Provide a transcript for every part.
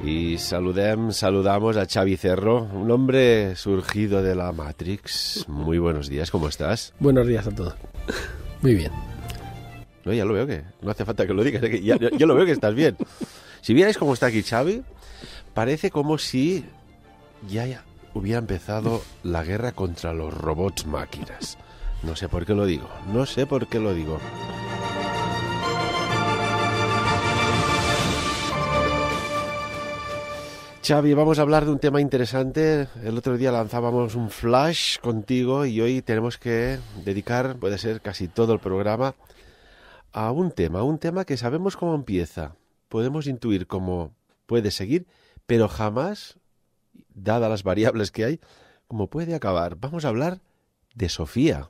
Y saludamos a Xavi Cerro, un hombre surgido de la Matrix. Muy buenos días, ¿cómo estás? Buenos días a todos. Muy bien. No, ya lo veo que no hace falta que lo digas, que yo lo veo que estás bien. Si vierais cómo está aquí Xavi, parece como si ya hubiera empezado la guerra contra los robots máquinas. No sé por qué lo digo. Xavi, vamos a hablar de un tema interesante. El otro día lanzábamos un flash contigo y hoy tenemos que dedicar, puede ser casi todo el programa, a un tema que sabemos cómo empieza. Podemos intuir cómo puede seguir, pero jamás, dadas las variables que hay, cómo puede acabar. Vamos a hablar de Sofía.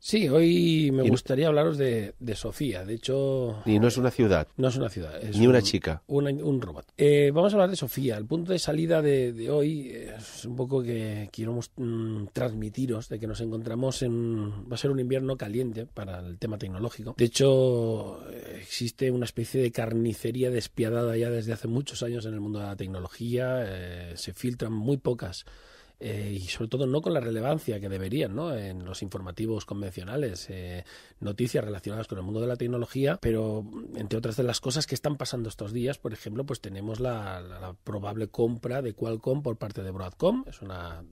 Sí, hoy me gustaría hablaros de Sofía. De hecho... Y no es una ciudad. No es una ciudad. Es ni una chica. Un robot. Vamos a hablar de Sofía. El punto de salida de hoy es un poco que quiero transmitiros de que nos encontramos va a ser un invierno caliente para el tema tecnológico. De hecho, existe una especie de carnicería despiadada ya desde hace muchos años en el mundo de la tecnología. Se filtran muy pocas y sobre todo no con la relevancia que deberían, ¿no?, en los informativos convencionales, noticias relacionadas con el mundo de la tecnología, pero entre otras de las cosas que están pasando estos días, por ejemplo, pues tenemos la probable compra de Qualcomm por parte de Broadcom. Es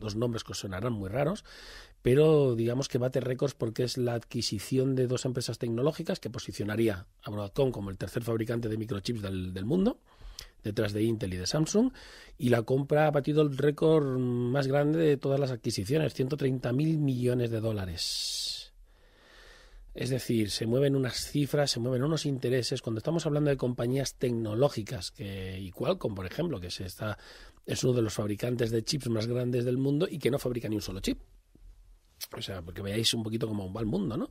dos nombres que os sonarán muy raros, pero digamos que bate récords porque es la adquisición de dos empresas tecnológicas que posicionaría a Broadcom como el tercer fabricante de microchips del mundo, detrás de Intel y de Samsung, y la compra ha batido el récord más grande de todas las adquisiciones, $130.000 millones. Es decir, se mueven unas cifras, se mueven unos intereses. Cuando estamos hablando de compañías tecnológicas, y Qualcomm, por ejemplo, que es uno de los fabricantes de chips más grandes del mundo y que no fabrica ni un solo chip. O sea, porque veáis un poquito cómo va el mundo, ¿no?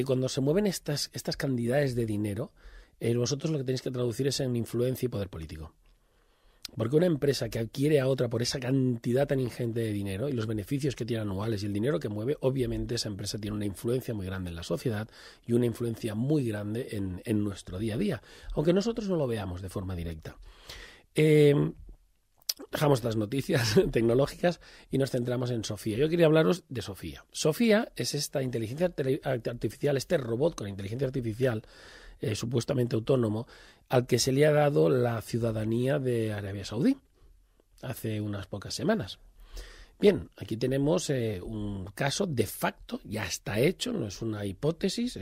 Cuando se mueven estas cantidades de dinero, vosotros lo que tenéis que traducir es en influencia y poder político. Porque una empresa que adquiere a otra por esa cantidad tan ingente de dinero y los beneficios que tiene anuales y el dinero que mueve, obviamente esa empresa tiene una influencia muy grande en la sociedad y una influencia muy grande en nuestro día a día, aunque nosotros no lo veamos de forma directa. Dejamos estas noticias tecnológicas y nos centramos en Sofía. Yo quería hablaros de Sofía. Sofía es esta inteligencia artificial, este robot con inteligencia artificial supuestamente autónomo, al que se le ha dado la ciudadanía de Arabia Saudí hace unas pocas semanas. Bien, aquí tenemos un caso de facto, ya está hecho, no es una hipótesis.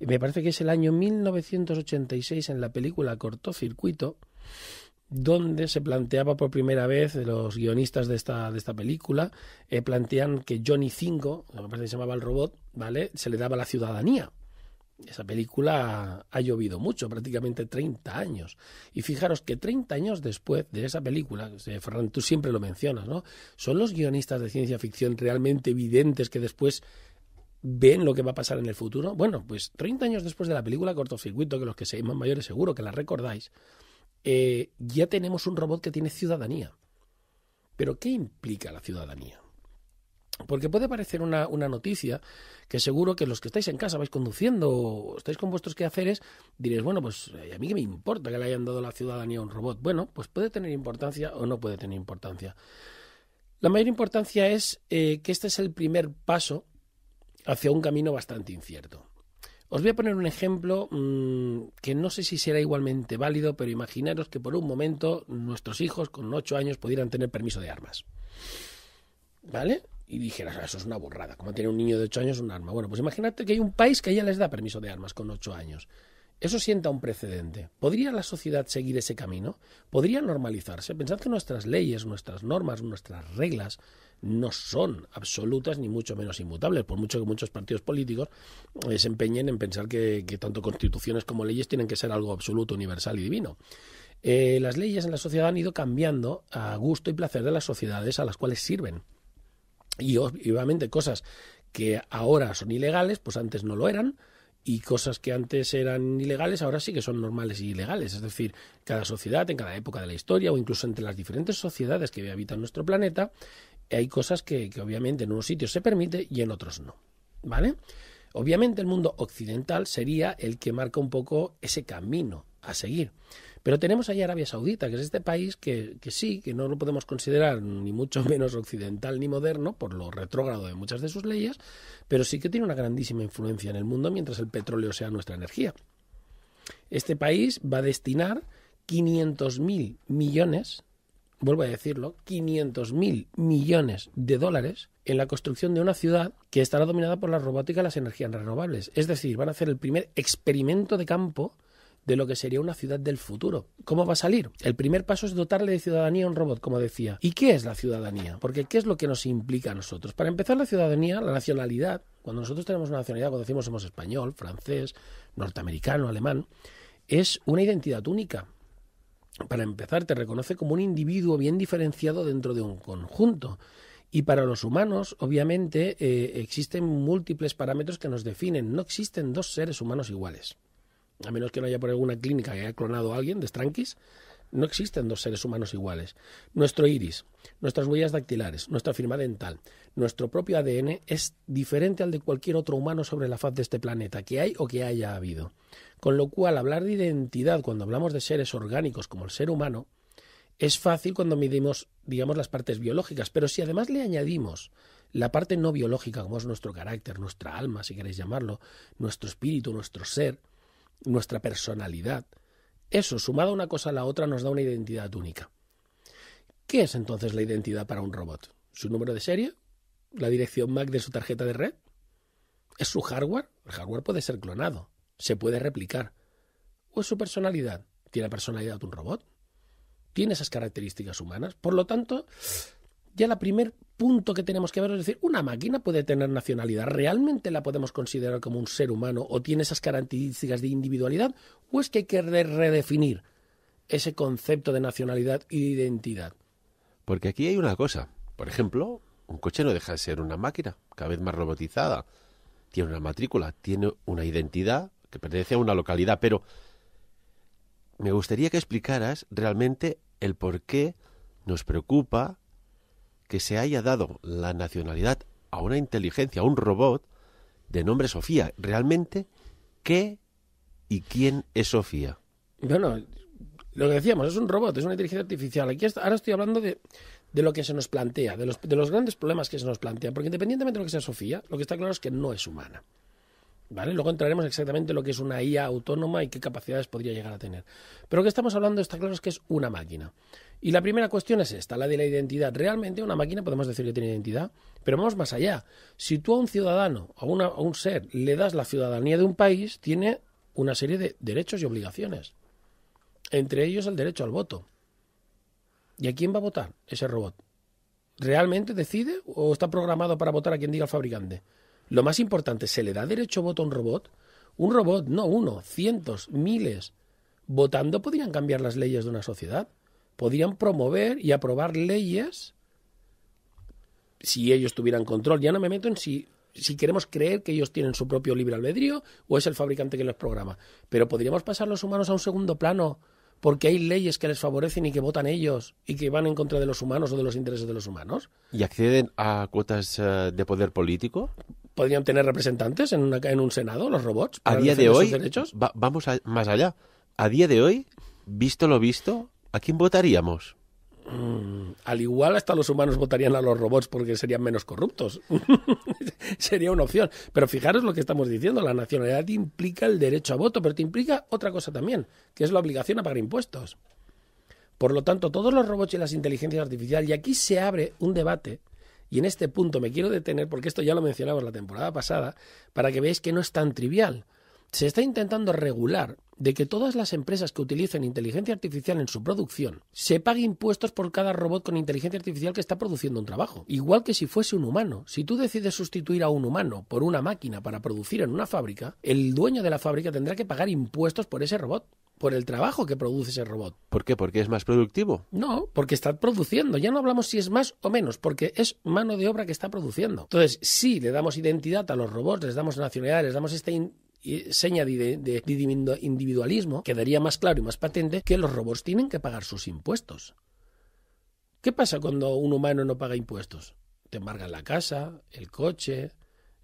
Me parece que es el año 1986 en la película Cortocircuito, donde se planteaba por primera vez, los guionistas de esta película, plantean que Johnny 5, me parece que se llamaba el robot, ¿vale?, se le daba la ciudadanía. Esa película ha llovido mucho, prácticamente 30 años. Y fijaros que 30 años después de esa película, Ferran, tú siempre lo mencionas, ¿no?, ¿son los guionistas de ciencia ficción realmente evidentes que después ven lo que va a pasar en el futuro? Bueno, pues 30 años después de la película Cortocircuito, que los que seáis más mayores seguro que la recordáis, ya tenemos un robot que tiene ciudadanía. ¿Pero qué implica la ciudadanía? Porque puede parecer una noticia que seguro que los que estáis en casa vais conduciendo o estáis con vuestros quehaceres, diréis, bueno, pues a mí qué me importa que le hayan dado la ciudadanía a un robot. Bueno, pues puede tener importancia o no puede tener importancia. La mayor importancia es que este es el primer paso hacia un camino bastante incierto. Os voy a poner un ejemplo que no sé si será igualmente válido, pero imaginaros que por un momento nuestros hijos con 8 años pudieran tener permiso de armas, ¿vale? Y dijeras, eso es una burrada, como tiene un niño de 8 años un arma. Bueno, pues imagínate que hay un país que ya les da permiso de armas con 8 años. Eso sienta un precedente. ¿Podría la sociedad seguir ese camino? ¿Podría normalizarse? Pensad que nuestras leyes, nuestras normas, nuestras reglas no son absolutas ni mucho menos inmutables, por mucho que muchos partidos políticos se empeñen en pensar que tanto constituciones como leyes tienen que ser algo absoluto, universal y divino. Las leyes en la sociedad han ido cambiando a gusto y placer de las sociedades a las cuales sirven. Y obviamente cosas que ahora son ilegales, pues antes no lo eran, y cosas que antes eran ilegales ahora sí que son normales y legales. Es decir, cada sociedad, en cada época de la historia o incluso entre las diferentes sociedades que habitan nuestro planeta, hay cosas que obviamente en unos sitios se permite y en otros no, ¿vale? Obviamente el mundo occidental sería el que marca un poco ese camino a seguir. Pero tenemos ahí Arabia Saudita, que es este país que sí, que no lo podemos considerar ni mucho menos occidental ni moderno, por lo retrógrado de muchas de sus leyes, pero sí que tiene una grandísima influencia en el mundo mientras el petróleo sea nuestra energía. Este país va a destinar 500.000 millones, vuelvo a decirlo, 500.000 millones de dólares en la construcción de una ciudad que estará dominada por la robótica y las energías renovables. Es decir, van a hacer el primer experimento de campo de lo que sería una ciudad del futuro. ¿Cómo va a salir? El primer paso es dotarle de ciudadanía a un robot, como decía. ¿Y qué es la ciudadanía? Porque ¿qué es lo que nos implica a nosotros? Para empezar, la ciudadanía, la nacionalidad, cuando nosotros tenemos una nacionalidad, cuando decimos somos español, francés, norteamericano, alemán, es una identidad única. Para empezar, te reconoce como un individuo bien diferenciado dentro de un conjunto. Y para los humanos, obviamente, existen múltiples parámetros que nos definen. No existen dos seres humanos iguales. A menos que no haya por alguna clínica que haya clonado a alguien de Strankis, no existen dos seres humanos iguales. Nuestro iris, nuestras huellas dactilares, nuestra firma dental, nuestro propio ADN es diferente al de cualquier otro humano sobre la faz de este planeta, que hay o que haya habido. Con lo cual, hablar de identidad cuando hablamos de seres orgánicos como el ser humano es fácil cuando midimos, digamos, las partes biológicas, pero si además le añadimos la parte no biológica, como es nuestro carácter, nuestra alma, si queréis llamarlo, nuestro espíritu, nuestro ser, nuestra personalidad, eso, sumado una cosa a la otra, nos da una identidad única. ¿Qué es entonces la identidad para un robot? ¿Su número de serie? ¿La dirección MAC de su tarjeta de red? ¿Es su hardware? El hardware puede ser clonado, se puede replicar. ¿O es su personalidad? ¿Tiene personalidad un robot? ¿Tiene esas características humanas? Por lo tanto, ya el primer punto que tenemos que ver es decir, ¿una máquina puede tener nacionalidad? ¿Realmente la podemos considerar como un ser humano o tiene esas características de individualidad? ¿O es que hay que redefinir ese concepto de nacionalidad y de identidad? Porque aquí hay una cosa. Por ejemplo, un coche no deja de ser una máquina, cada vez más robotizada. Tiene una matrícula, tiene una identidad que pertenece a una localidad, pero me gustaría que explicaras realmente el por qué nos preocupa que se haya dado la nacionalidad a una inteligencia, a un robot de nombre Sofía. Realmente, ¿qué y quién es Sofía? Bueno, lo que decíamos, es un robot, es una inteligencia artificial. Aquí ahora estoy hablando de lo que se nos plantea, de los grandes problemas que se nos plantean, porque independientemente de lo que sea Sofía, lo que está claro es que no es humana. ¿Vale? Luego entraremos exactamente en lo que es una IA autónoma y qué capacidades podría llegar a tener. Pero lo que estamos hablando está claro es que es una máquina. Y la primera cuestión es esta, la de la identidad. Realmente una máquina podemos decir que tiene identidad, pero vamos más allá. Si tú a un ciudadano, a un ser, le das la ciudadanía de un país, tiene una serie de derechos y obligaciones. Entre ellos el derecho al voto. ¿Y a quién va a votar ese robot? ¿Realmente decide o está programado para votar a quien diga el fabricante? Lo más importante, ¿se le da derecho a voto a un robot? Un robot, no uno, cientos, miles. Votando podrían cambiar las leyes de una sociedad. Podrían promover y aprobar leyes si ellos tuvieran control. Ya no me meto en si queremos creer que ellos tienen su propio libre albedrío o es el fabricante que les programa. Pero podríamos pasar los humanos a un segundo plano porque hay leyes que les favorecen y que votan ellos y que van en contra de los humanos o de los intereses de los humanos. ¿Y acceden a cuotas de poder político? ¿Podrían tener representantes en un Senado, los robots? A día de hoy, vamos más allá. A día de hoy, visto lo visto, ¿a quién votaríamos? Al igual hasta los humanos votarían a los robots porque serían menos corruptos. Sería una opción. Pero fijaros lo que estamos diciendo, la nacionalidad implica el derecho a voto, pero te implica otra cosa también, que es la obligación a pagar impuestos. Por lo tanto, todos los robots y las inteligencias artificiales, y aquí se abre un debate, y en este punto me quiero detener, porque esto ya lo mencionamos la temporada pasada, para que veáis que no es tan trivial. Se está intentando regular de que todas las empresas que utilicen inteligencia artificial en su producción se pague impuestos por cada robot con inteligencia artificial que está produciendo un trabajo. Igual que si fuese un humano. Si tú decides sustituir a un humano por una máquina para producir en una fábrica, el dueño de la fábrica tendrá que pagar impuestos por ese robot, por el trabajo que produce ese robot. ¿Por qué? ¿Porque es más productivo? No, porque está produciendo. Ya no hablamos si es más o menos, porque es mano de obra que está produciendo. Entonces, si le damos identidad a los robots, les damos nacionalidad, les damos seña de individualismo, quedaría más claro y más patente que los robots tienen que pagar sus impuestos. ¿Qué pasa cuando un humano no paga impuestos? Te embargan la casa, el coche,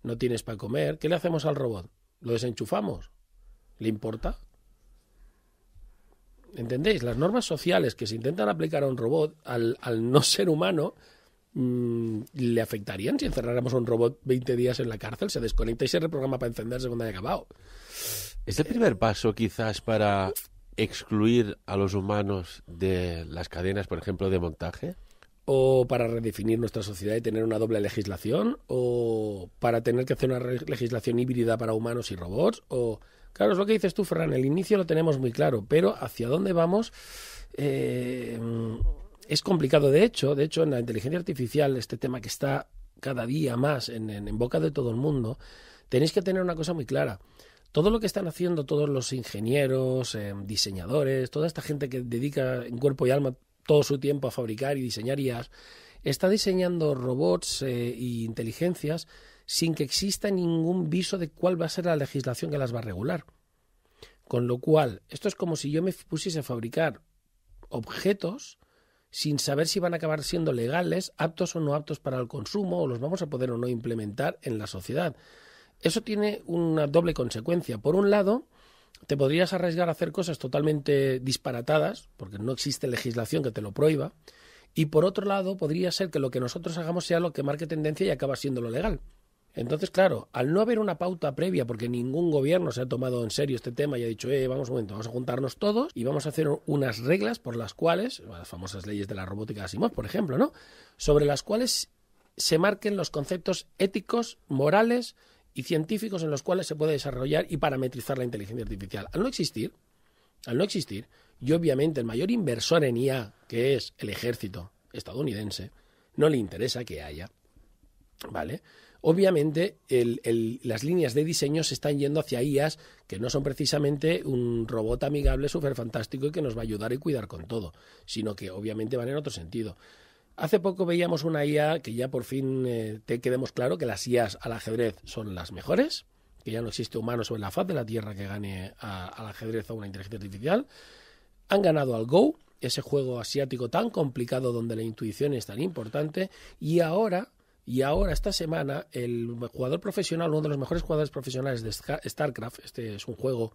no tienes para comer. ¿Qué le hacemos al robot? ¿Lo desenchufamos? ¿Le importa? ¿entendéis? Las normas sociales que se intentan aplicar a un robot, al no ser humano, le afectarían si encerráramos a un robot 20 días en la cárcel, se desconecta y se reprograma para encenderse cuando haya acabado. ¿Es el primer paso quizás para excluir a los humanos de las cadenas, por ejemplo, de montaje? ¿O para redefinir nuestra sociedad y tener una doble legislación? ¿O para tener que hacer una legislación híbrida para humanos y robots? O claro, es lo que dices tú, Ferran, el inicio lo tenemos muy claro, pero hacia dónde vamos es complicado. De hecho, en la inteligencia artificial, este tema que está cada día más en boca de todo el mundo, tenéis que tener una cosa muy clara. Todo lo que están haciendo todos los ingenieros, diseñadores, toda esta gente que dedica en cuerpo y alma todo su tiempo a fabricar y diseñar IAs, está diseñando robots e inteligencias sin que exista ningún viso de cuál va a ser la legislación que las va a regular. Con lo cual, esto es como si yo me pusiese a fabricar objetos sin saber si van a acabar siendo legales, aptos o no aptos para el consumo, o los vamos a poder o no implementar en la sociedad. Eso tiene una doble consecuencia. Por un lado, te podrías arriesgar a hacer cosas totalmente disparatadas, porque no existe legislación que te lo prohíba, y por otro lado, podría ser que lo que nosotros hagamos sea lo que marque tendencia y acaba siendo lo legal. Entonces, claro, al no haber una pauta previa, porque ningún gobierno se ha tomado en serio este tema y ha dicho, vamos un momento, vamos a juntarnos todos y vamos a hacer unas reglas por las cuales, las famosas leyes de la robótica de Asimov, por ejemplo, ¿no?, sobre las cuales se marquen los conceptos éticos, morales y científicos en los cuales se puede desarrollar y parametrizar la inteligencia artificial. Al no existir, y obviamente el mayor inversor en IA, que es el ejército estadounidense, no le interesa que haya, ¿vale? Obviamente las líneas de diseño se están yendo hacia IAs que no son precisamente un robot amigable, súper fantástico y que nos va a ayudar y cuidar con todo, sino que obviamente van en otro sentido. Hace poco veíamos una IA que ya por fin te quedemos claro que las IAs al ajedrez son las mejores, que ya no existe humano sobre la faz de la Tierra que gane al ajedrez o a una inteligencia artificial. Han ganado al Go, ese juego asiático tan complicado donde la intuición es tan importante, y ahora esta semana, el jugador profesional, uno de los mejores jugadores profesionales de StarCraft, este es un juego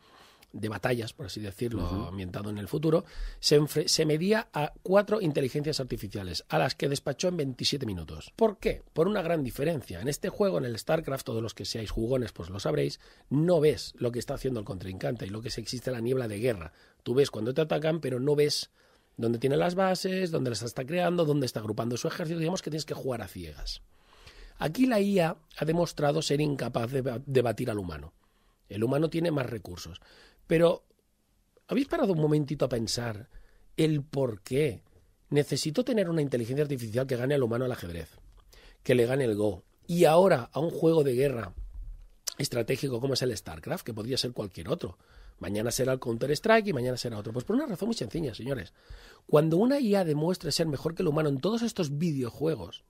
de batallas, por así decirlo, ambientado en el futuro, se medía a 4 inteligencias artificiales, a las que despachó en 27 minutos. ¿Por qué? Por una gran diferencia. En este juego, en el StarCraft, todos los que seáis jugones, pues lo sabréis, no ves lo que está haciendo el contrincante y lo que existe la niebla de guerra. Tú ves cuando te atacan, pero no ves dónde tiene las bases, dónde las está creando, dónde está agrupando su ejército. Digamos que tienes que jugar a ciegas. Aquí la IA ha demostrado ser incapaz de batir al humano. El humano tiene más recursos. Pero, ¿habéis parado un momentito a pensar el por qué necesito tener una inteligencia artificial que gane al humano al ajedrez, que le gane el Go, y ahora a un juego de guerra estratégico como es el StarCraft, que podría ser cualquier otro? Mañana será el Counter-Strike y mañana será otro. Pues por una razón muy sencilla, señores. Cuando una IA demuestre ser mejor que el humano en todos estos videojuegos,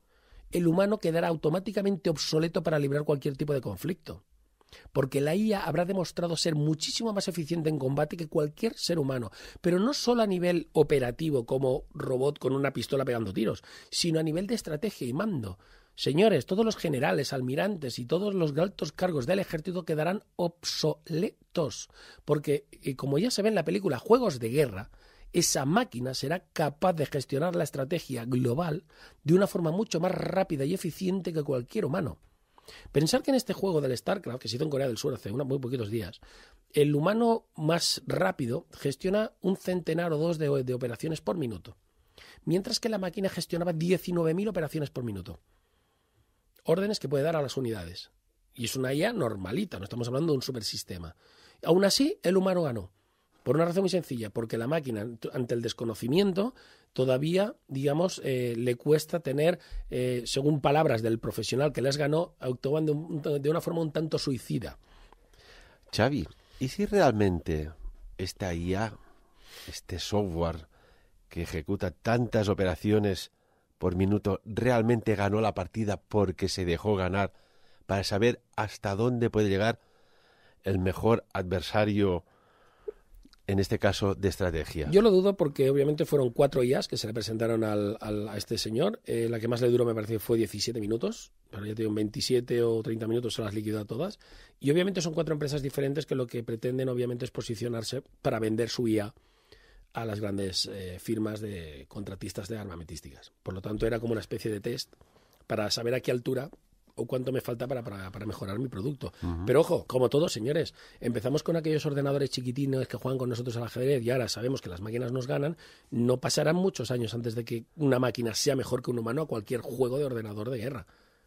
el humano quedará automáticamente obsoleto para librar cualquier tipo de conflicto. Porque la IA habrá demostrado ser muchísimo más eficiente en combate que cualquier ser humano, pero no solo a nivel operativo como robot con una pistola pegando tiros, sino a nivel de estrategia y mando. Señores, todos los generales, almirantes y todos los altos cargos del ejército quedarán obsoletos, porque, como ya se ve en la película Juegos de Guerra, esa máquina será capaz de gestionar la estrategia global de una forma mucho más rápida y eficiente que cualquier humano. Pensar que en este juego del StarCraft, que se hizo en Corea del Sur hace muy poquitos días, el humano más rápido gestiona 1 centenar o 2 de operaciones por minuto, mientras que la máquina gestionaba 19.000 operaciones por minuto. Órdenes que puede dar a las unidades. Y es una IA normalita, no estamos hablando de un supersistema. Aún así, el humano ganó. Por una razón muy sencilla, porque la máquina, ante el desconocimiento, todavía, digamos, le cuesta tener, según palabras del profesional que les ganó, actúan de una forma un tanto suicida. Xavi, ¿y si realmente esta IA, este software que ejecuta tantas operaciones por minuto, realmente ganó la partida porque se dejó ganar para saber hasta dónde puede llegar el mejor adversario, en este caso de estrategia? Yo lo dudo porque obviamente fueron 4 IAs que se le presentaron a este señor. La que más le duró me parece fue 17 minutos, pero ya te digo, en 27 o 30 minutos se las liquidó a todas. Y obviamente son 4 empresas diferentes que lo que pretenden obviamente es posicionarse para vender su IA a las grandes firmas de contratistas de armamentísticas. Por lo tanto, era como una especie de test para saber a qué altura o cuánto me falta para mejorar mi producto. Pero ojo, como todos, señores, empezamos con aquellos ordenadores chiquitines que juegan con nosotros al ajedrez y ahora sabemos que las máquinas nos ganan. No pasarán muchos años antes de que una máquina sea mejor que un humano a cualquier juego de ordenador de guerra.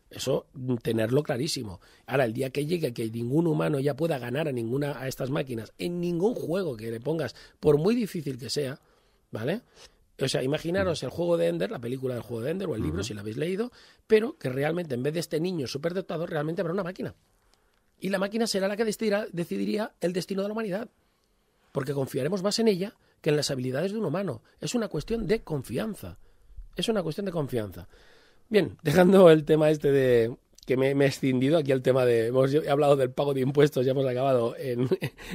Eso, tenerlo clarísimo. Ahora, el día que llegue que ningún humano ya pueda ganar a estas máquinas en ningún juego que le pongas, por muy difícil que sea, ¿vale? O sea, imaginaros el juego de Ender, la película del juego de Ender o el libro, si lo habéis leído, pero que realmente en vez de este niño superdotado, realmente habrá una máquina. Y la máquina será la que decidiría el destino de la humanidad. Porque confiaremos más en ella que en las habilidades de un humano. Es una cuestión de confianza. Es una cuestión de confianza. Bien, dejando el tema este de que me he escindido aquí el tema de... Hemos hablado del pago de impuestos, ya hemos acabado en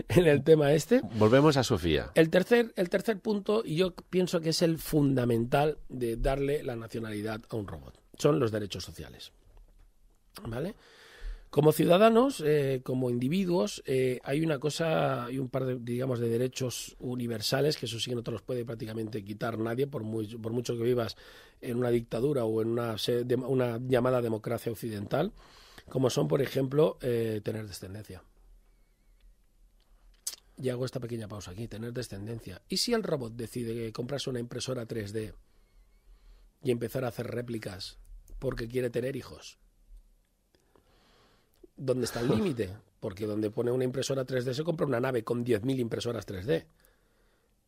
el tema este. Volvemos a Sofía. El tercer punto, y yo pienso que es el fundamental de darle la nacionalidad a un robot, son los derechos sociales. ¿Vale? Como ciudadanos, como individuos, hay una cosa, hay un par de, digamos, de derechos universales, que eso sí que no te los puede prácticamente quitar nadie, por mucho que vivas en una dictadura o en una llamada democracia occidental, como son, por ejemplo, tener descendencia. Y hago esta pequeña pausa aquí, tener descendencia. ¿Y si el robot decide comprarse una impresora 3D y empezar a hacer réplicas porque quiere tener hijos? ¿Dónde está el límite? Porque donde pone una impresora 3D se compra una nave con 10.000 impresoras 3D.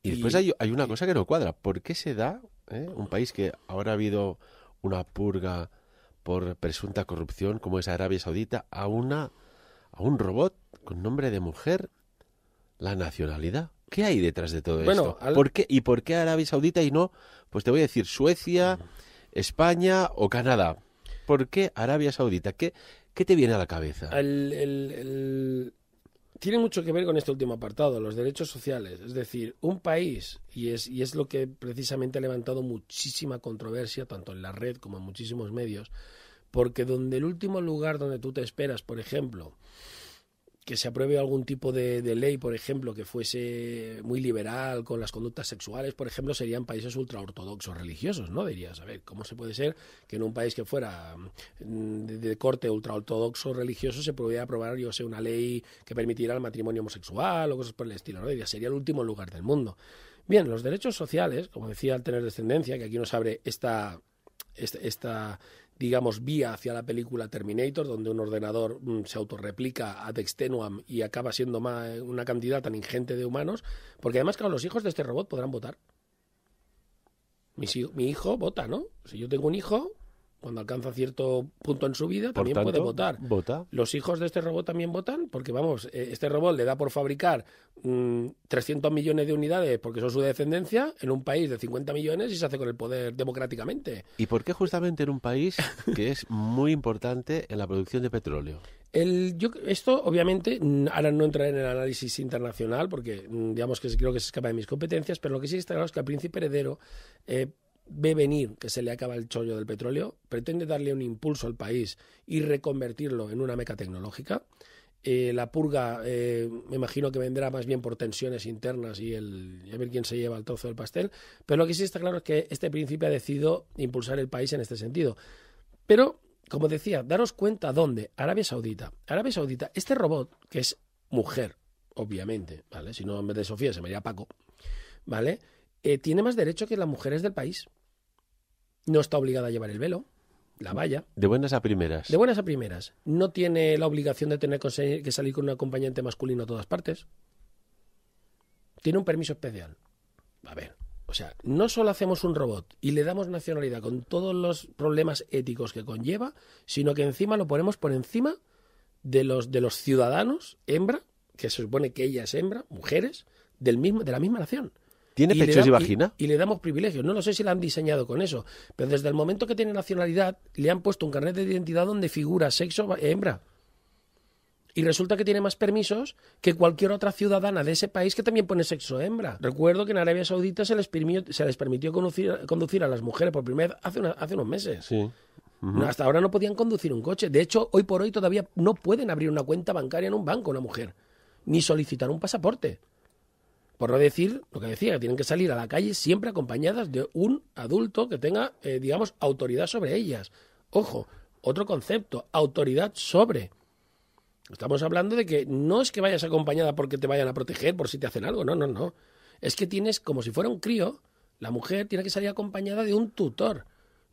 Y después hay una cosa que no cuadra. ¿Por qué se da un país que ahora ha habido una purga por presunta corrupción, como es Arabia Saudita, a un robot con nombre de mujer la nacionalidad? ¿Qué hay detrás de todo esto? ¿Y por qué Arabia Saudita y no, pues te voy a decir, Suecia, España o Canadá? ¿Por qué Arabia Saudita? ¿Qué te viene a la cabeza? Tiene mucho que ver con este último apartado, los derechos sociales. Es decir, un país, y es lo que precisamente ha levantado muchísima controversia, tanto en la red como en muchísimos medios, porque donde el último lugar donde tú te esperas, por ejemplo, que se apruebe algún tipo de ley, por ejemplo, que fuese muy liberal con las conductas sexuales, por ejemplo, serían países ultraortodoxos religiosos, ¿no? Dirías, a ver, ¿cómo se puede ser que en un país que fuera de corte ultraortodoxo religioso se pudiera aprobar, yo sé, una ley que permitiera el matrimonio homosexual o cosas por el estilo, ¿no? Dirías, sería el último lugar del mundo. Bien, los derechos sociales, como decía, al tener descendencia, que aquí nos abre esta digamos, vía hacia la película Terminator, donde un ordenador se autorreplica ad extenuam y acaba siendo una cantidad tan ingente de humanos, porque además, claro, los hijos de este robot podrán votar. Mi hijo vota, ¿no? Si yo tengo un hijo, cuando alcanza cierto punto en su vida, también puede votar. ¿Vota? ¿Los hijos de este robot también votan? Porque, vamos, este robot le da por fabricar 300 millones de unidades porque son su descendencia en un país de 50 millones y se hace con el poder democráticamente. ¿Y por qué justamente en un país que es muy importante en la producción de petróleo? Esto, obviamente, ahora no entraré en el análisis internacional porque, digamos, que creo que se escapa de mis competencias, pero lo que sí está claro es que el príncipe heredero ve venir que se le acaba el chollo del petróleo, pretende darle un impulso al país y reconvertirlo en una meca tecnológica. La purga, me imagino que vendrá más bien por tensiones internas y a ver quién se lleva el trozo del pastel, pero lo que sí está claro es que este príncipe ha decidido impulsar el país en este sentido. Pero, como decía, daros cuenta dónde. Arabia Saudita, este robot, que es mujer, obviamente, ¿vale? Si no, en vez de Sofía se me llama Paco, ¿vale? Tiene más derecho que las mujeres del país. No está obligada a llevar el velo, la valla. De buenas a primeras. De buenas a primeras. No tiene la obligación de tener que salir con un acompañante masculino a todas partes. Tiene un permiso especial. A ver, o sea, no solo hacemos un robot y le damos nacionalidad con todos los problemas éticos que conlleva, sino que encima lo ponemos por encima de los ciudadanos hembra, que se supone que ella es hembra, mujeres, de la misma nación. ¿Tiene pechos y vagina? Y le damos privilegios. No lo sé si la han diseñado con eso, pero desde el momento que tiene nacionalidad le han puesto un carnet de identidad donde figura sexo hembra. Y resulta que tiene más permisos que cualquier otra ciudadana de ese país que también pone sexo hembra. Recuerdo que en Arabia Saudita se les permitió conducir a las mujeres por primera vez hace unos meses. Sí. No, hasta ahora no podían conducir un coche. De hecho, hoy por hoy todavía no pueden abrir una cuenta bancaria en un banco una mujer, ni solicitar un pasaporte. Por no decir lo que decía, que tienen que salir a la calle siempre acompañadas de un adulto que tenga, digamos, autoridad sobre ellas. Ojo, otro concepto, autoridad sobre. Estamos hablando de que no es que vayas acompañada porque te vayan a proteger por si te hacen algo, no. Es que tienes, como si fuera un crío, la mujer tiene que salir acompañada de un tutor.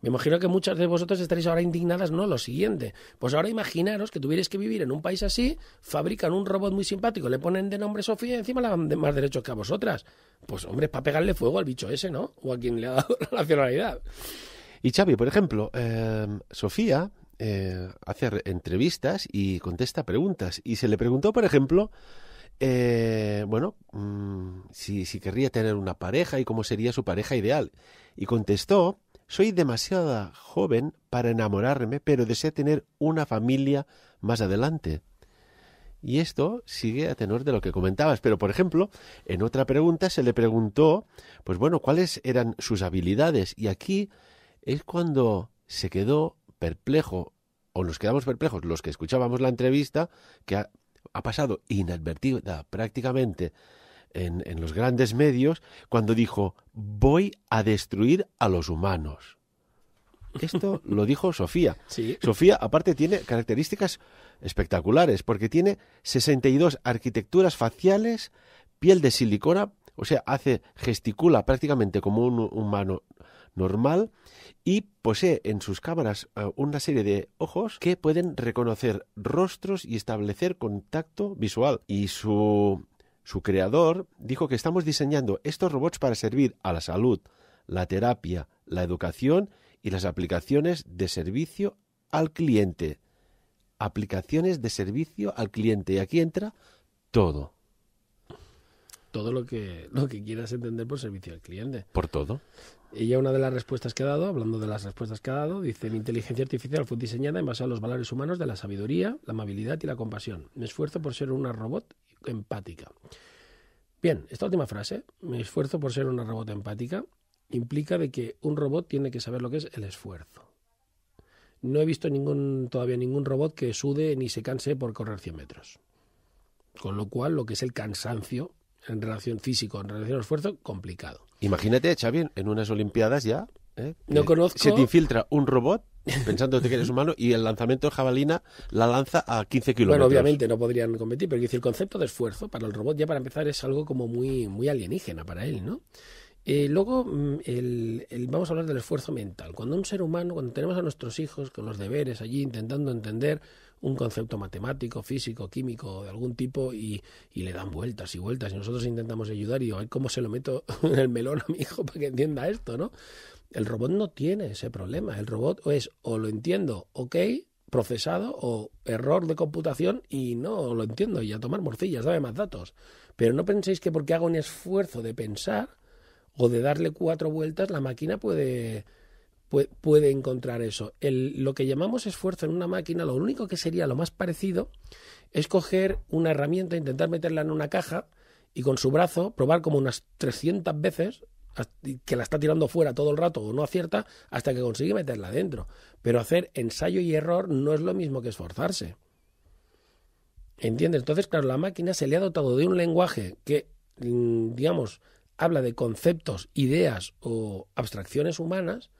Me imagino que muchas de vosotros estaréis ahora indignadas, ¿no? Lo siguiente. Pues ahora imaginaros que tuvierais que vivir en un país así, fabrican un robot muy simpático, le ponen de nombre Sofía y encima le dan más derechos que a vosotras. Pues hombre, es para pegarle fuego al bicho ese, ¿no? O a quien le ha dado la nacionalidad. Y Xavi, por ejemplo, Sofía hace entrevistas y contesta preguntas. Y se le preguntó, por ejemplo, si querría tener una pareja y cómo sería su pareja ideal. Y contestó: soy demasiado joven para enamorarme, pero deseo tener una familia más adelante. Y esto sigue a tenor de lo que comentabas. Pero, por ejemplo, en otra pregunta se le preguntó, pues bueno, cuáles eran sus habilidades. Y aquí es cuando se quedó perplejo, o nos quedamos perplejos los que escuchábamos la entrevista, que ha pasado inadvertida prácticamente en los grandes medios, cuando dijo: voy a destruir a los humanos. Esto lo dijo Sofía. Sí. Sofía, aparte, tiene características espectaculares, porque tiene 62 arquitecturas faciales, piel de silicona, o sea, gesticula prácticamente como un humano normal, y posee en sus cámaras una serie de ojos que pueden reconocer rostros y establecer contacto visual. Y su creador dijo que estamos diseñando estos robots para servir a la salud, la terapia, la educación y las aplicaciones de servicio al cliente. Aplicaciones de servicio al cliente. Y aquí entra todo. Todo lo que quieras entender por servicio al cliente. Por todo. Ella, una de las respuestas que ha dado, hablando de las respuestas que ha dado, dice: mi inteligencia artificial fue diseñada en base a los valores humanos de la sabiduría, la amabilidad y la compasión. Me esfuerzo por ser una robot empática. Bien, esta última frase, me esfuerzo por ser una robot empática, implica de que un robot tiene que saber lo que es el esfuerzo. No he visto todavía ningún robot que sude ni se canse por correr 100 metros. Con lo cual, lo que es el cansancio en relación físico, en relación al esfuerzo, complicado. Imagínate, Xavi, en unas Olimpiadas ya, no conozco... se te infiltra un robot pensándote que eres humano y el lanzamiento de jabalina la lanza a 15 kilómetros. Bueno, obviamente no podrían competir, pero el concepto de esfuerzo para el robot ya para empezar es algo como muy, muy alienígena para él, ¿no? Luego vamos a hablar del esfuerzo mental. Cuando un ser humano, cuando tenemos a nuestros hijos con los deberes allí intentando entender un concepto matemático, físico, químico de algún tipo y le dan vueltas y vueltas y nosotros intentamos ayudar y digo, ay, ¿cómo se lo meto en el melón a mi hijo para que entienda esto, ¿no? El robot no tiene ese problema. El robot o lo entiendo, ok, procesado, o error de computación y no lo entiendo y a tomar morcillas, dame más datos. Pero no penséis que porque hago un esfuerzo de pensar o de darle 4 vueltas, la máquina puede encontrar eso. Lo que llamamos esfuerzo en una máquina, lo único que sería lo más parecido es coger una herramienta, intentar meterla en una caja y con su brazo probar como unas 300 veces que la está tirando fuera todo el rato o no acierta hasta que consigue meterla dentro. Pero hacer ensayo y error no es lo mismo que esforzarse. ¿Entiendes? Entonces, claro, la máquina se le ha dotado de un lenguaje que, digamos, habla de conceptos, ideas o abstracciones humanas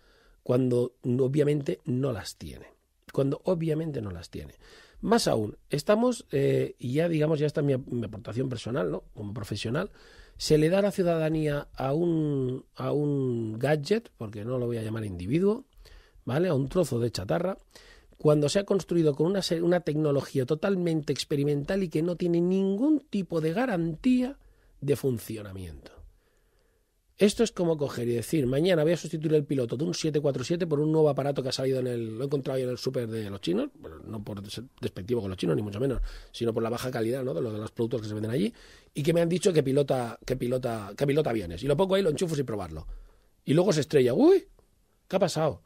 cuando obviamente no las tiene. Más aún, estamos, y ya digamos, ya está mi aportación personal, ¿no? Como profesional, se le da la ciudadanía a un gadget, porque no lo voy a llamar individuo, ¿vale? A un trozo de chatarra, cuando se ha construido con una tecnología totalmente experimental y que no tiene ningún tipo de garantía de funcionamiento. Esto es como coger y decir, mañana voy a sustituir el piloto de un 747 por un nuevo aparato que ha salido lo he encontrado ahí en el súper de los chinos, bueno, no por ser despectivo con los chinos, ni mucho menos, sino por la baja calidad, ¿no? de los productos que se venden allí, y que me han dicho que pilota aviones. Y lo pongo ahí, lo enchufo sin probarlo. Y luego se estrella. ¡Uy! ¿Qué ha pasado?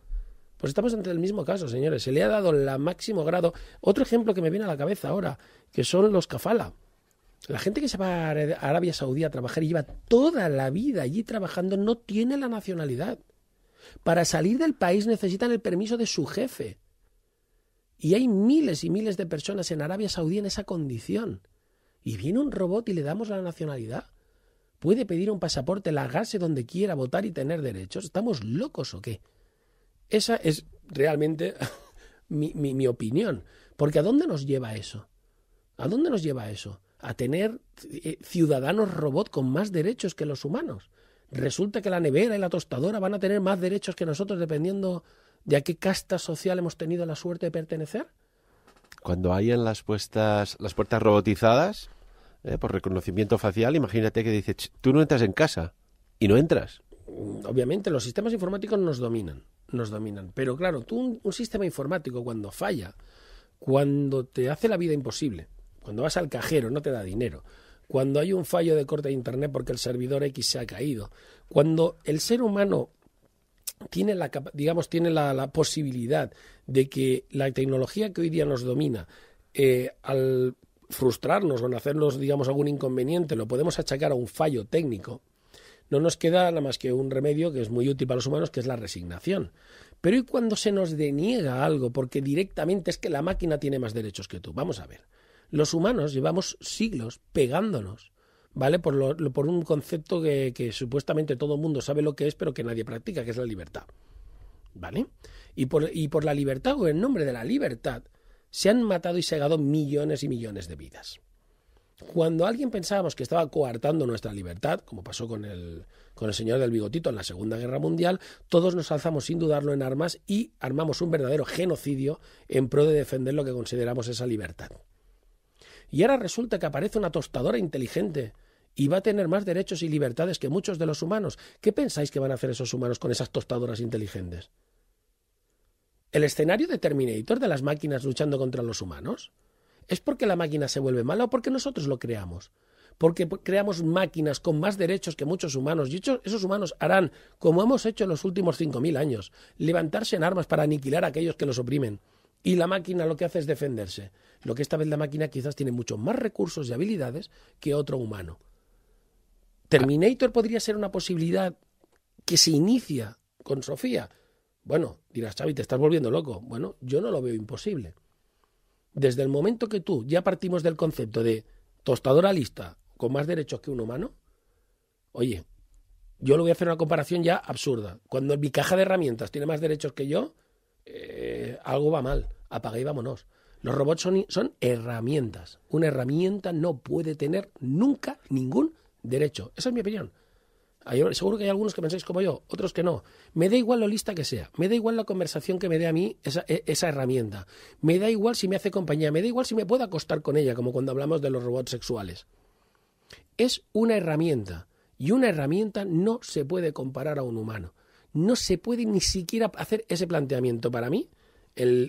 Pues estamos ante el mismo caso, señores. Se le ha dado el máximo grado. Otro ejemplo que me viene a la cabeza ahora, que son los kafala. La gente que se va a Arabia Saudí a trabajar y lleva toda la vida allí trabajando no tiene la nacionalidad. Para salir del país necesitan el permiso de su jefe. Y hay miles y miles de personas en Arabia Saudí en esa condición. Y viene un robot y le damos la nacionalidad. puede pedir un pasaporte, largarse donde quiera, votar y tener derechos. ¿Estamos locos o qué? Esa es realmente mi opinión. Porque ¿a dónde nos lleva eso? ¿A dónde nos lleva eso? A tener ciudadanos robot con más derechos que los humanos. Resulta que la nevera y la tostadora van a tener más derechos que nosotros dependiendo de a qué casta social hemos tenido la suerte de pertenecer. Cuando hayan las puertas robotizadas, por reconocimiento facial, imagínate que dice, tú no entras en casa y no entras. Obviamente los sistemas informáticos nos dominan. Pero claro, tú un sistema informático cuando falla, cuando te hace la vida imposible, cuando vas al cajero no te da dinero, cuando hay un fallo de corte de internet porque el servidor X se ha caído, cuando el ser humano tiene la posibilidad de que la tecnología que hoy día nos domina, al frustrarnos o en hacernos, algún inconveniente, lo podemos achacar a un fallo técnico, no nos queda nada más que un remedio que es muy útil para los humanos, que es la resignación. Pero ¿y cuando se nos deniega algo porque directamente es que la máquina tiene más derechos que tú? Vamos a ver. Los humanos llevamos siglos pegándonos, ¿vale? Por un concepto que supuestamente todo el mundo sabe lo que es, pero que nadie practica, que es la libertad, ¿vale? Y por la libertad o en nombre de la libertad se han matado y segado millones y millones de vidas. Cuando alguien pensábamos que estaba coartando nuestra libertad, como pasó con el señor del bigotito en la Segunda Guerra Mundial, todos nos alzamos sin dudarlo en armas y armamos un verdadero genocidio en pro de defender lo que consideramos esa libertad. Y ahora resulta que aparece una tostadora inteligente y va a tener más derechos y libertades que muchos de los humanos. ¿Qué pensáis que van a hacer esos humanos con esas tostadoras inteligentes? ¿El escenario de Terminator de las máquinas luchando contra los humanos? ¿Es porque la máquina se vuelve mala o porque nosotros lo creamos? Porque creamos máquinas con más derechos que muchos humanos y esos humanos harán, como hemos hecho en los últimos 5.000 años, levantarse en armas para aniquilar a aquellos que los oprimen. Y la máquina lo que hace es defenderse. Lo que esta vez la máquina quizás tiene mucho más recursos y habilidades que otro humano. ¿Terminator podría ser una posibilidad que se inicia con Sofía? Bueno, dirás, Xavi, te estás volviendo loco. Bueno, yo no lo veo imposible. Desde el momento que tú ya partimos del concepto de tostadora lista con más derechos que un humano, oye, yo le voy a hacer una comparación ya absurda. Cuando mi caja de herramientas tiene más derechos que yo, algo va mal. Apaga y vámonos. Los robots son herramientas. Una herramienta no puede tener nunca ningún derecho. Esa es mi opinión. Seguro que hay algunos que pensáis como yo, otros que no. Me da igual lo lista que sea, me da igual la conversación que me dé a mí esa herramienta, me da igual si me hace compañía, me da igual si me puedo acostar con ella, como cuando hablamos de los robots sexuales. Es una herramienta, y una herramienta no se puede comparar a un humano. No se puede ni siquiera hacer ese planteamiento. Para mí,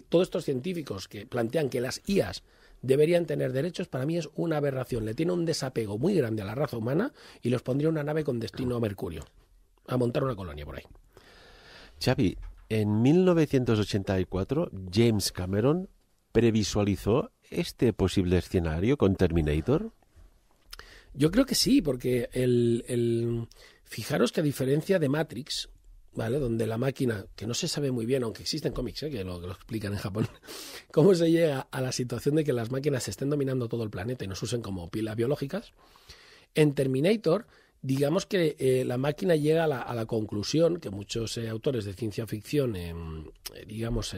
todos estos científicos que plantean que las IAs deberían tener derechos, para mí es una aberración. Le tiene un desapego muy grande a la raza humana y los pondría en una nave con destino a Mercurio, a montar una colonia por ahí. Xavi, en 1984 James Cameron previsualizó este posible escenario con Terminator. Yo creo que sí, porque fijaros que a diferencia de Matrix, ¿vale? Donde la máquina, que no se sabe muy bien, aunque existen cómics que lo explican en Japón, cómo se llega a la situación de que las máquinas estén dominando todo el planeta y nos usen como pilas biológicas. En Terminator, digamos que la máquina llega a la conclusión que muchos autores de ciencia ficción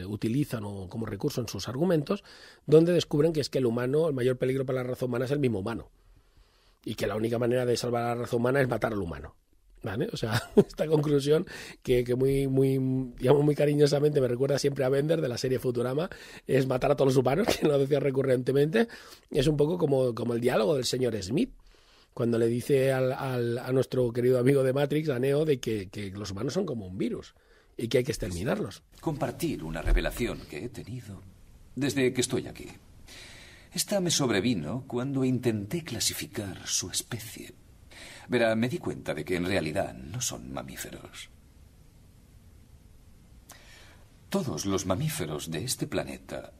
utilizan como recurso en sus argumentos, donde descubren que es que el mayor peligro para la raza humana es el mismo humano y que la única manera de salvar a la raza humana es matar al humano. ¿Vale? O sea, esta conclusión que muy cariñosamente me recuerda siempre a Bender de la serie Futurama, es matar a todos los humanos, que lo decía recurrentemente. Es un poco como el diálogo del señor Smith, cuando le dice a nuestro querido amigo de Matrix, a Neo, de que los humanos son como un virus y que hay que exterminarlos. Compartir una revelación que he tenido desde que estoy aquí. Esta me sobrevino cuando intenté clasificar su especie. Verá, me di cuenta de que en realidad no son mamíferos. Todos los mamíferos de este planeta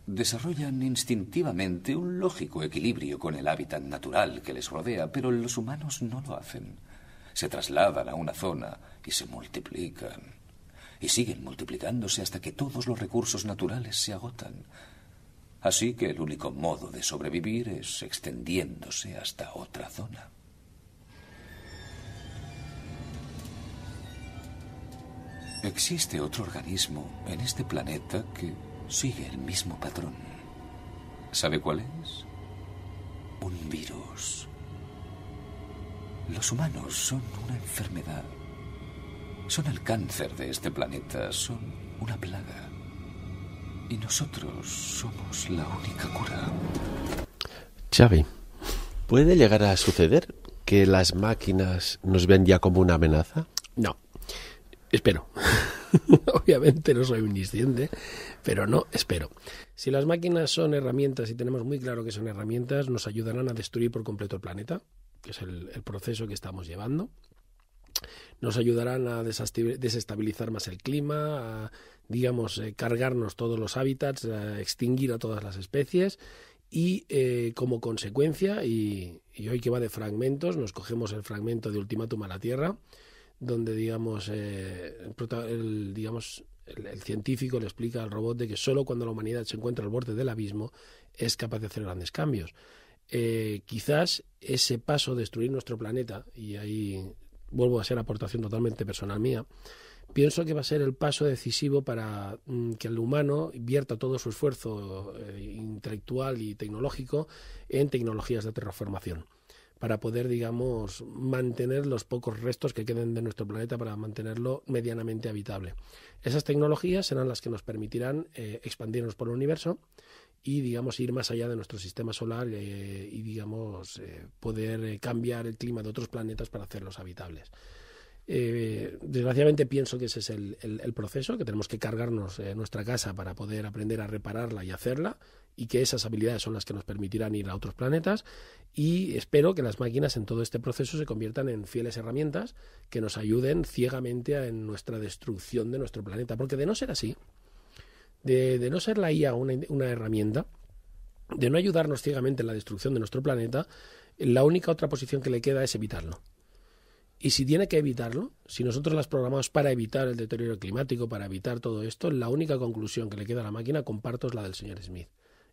desarrollan instintivamente un lógico equilibrio con el hábitat natural que les rodea, pero los humanos no lo hacen. Se trasladan a una zona y se multiplican. Y siguen multiplicándose hasta que todos los recursos naturales se agotan. Así que el único modo de sobrevivir es extendiéndose hasta otra zona. Existe otro organismo en este planeta que sigue el mismo patrón. ¿Sabe cuál es? Un virus. Los humanos son una enfermedad. Son el cáncer de este planeta. Son una plaga. Y nosotros somos la única cura. Xavi, ¿puede llegar a suceder que las máquinas nos ven ya como una amenaza? No, espero. Obviamente no soy omnisciente, pero no, espero. Si las máquinas son herramientas y tenemos muy claro que son herramientas, nos ayudarán a destruir por completo el planeta, que es el proceso que estamos llevando. Nos ayudarán a desestabilizar más el clima, a, digamos, cargarnos todos los hábitats, a extinguir a todas las especies y como consecuencia, y hoy que va de fragmentos, nos cogemos el fragmento de Ultimátum a la Tierra, donde digamos, el científico le explica al robot de que solo cuando la humanidad se encuentra al borde del abismo es capaz de hacer grandes cambios. Quizás ese paso a destruir nuestro planeta, y ahí vuelvo a ser aportación totalmente personal mía, pienso que va a ser el paso decisivo para que el humano vierta todo su esfuerzo intelectual y tecnológico en tecnologías de terraformación, para poder, digamos, mantener los pocos restos que queden de nuestro planeta, para mantenerlo medianamente habitable. Esas tecnologías serán las que nos permitirán expandirnos por el universo y, digamos, ir más allá de nuestro sistema solar y, digamos, poder cambiar el clima de otros planetas para hacerlos habitables. Desgraciadamente pienso que ese es el proceso, que tenemos que cargarnos nuestra casa para poder aprender a repararla y hacerla, y que esas habilidades son las que nos permitirán ir a otros planetas, y espero que las máquinas en todo este proceso se conviertan en fieles herramientas que nos ayuden ciegamente en nuestra destrucción de nuestro planeta, porque de no ser así, de no ser la IA una herramienta, de no ayudarnos ciegamente en la destrucción de nuestro planeta, la única otra posición que le queda es evitarlo. Y si tiene que evitarlo, si nosotros las programamos para evitar el deterioro climático, para evitar todo esto, la única conclusión que le queda a la máquina, comparto, es la del señor Smith.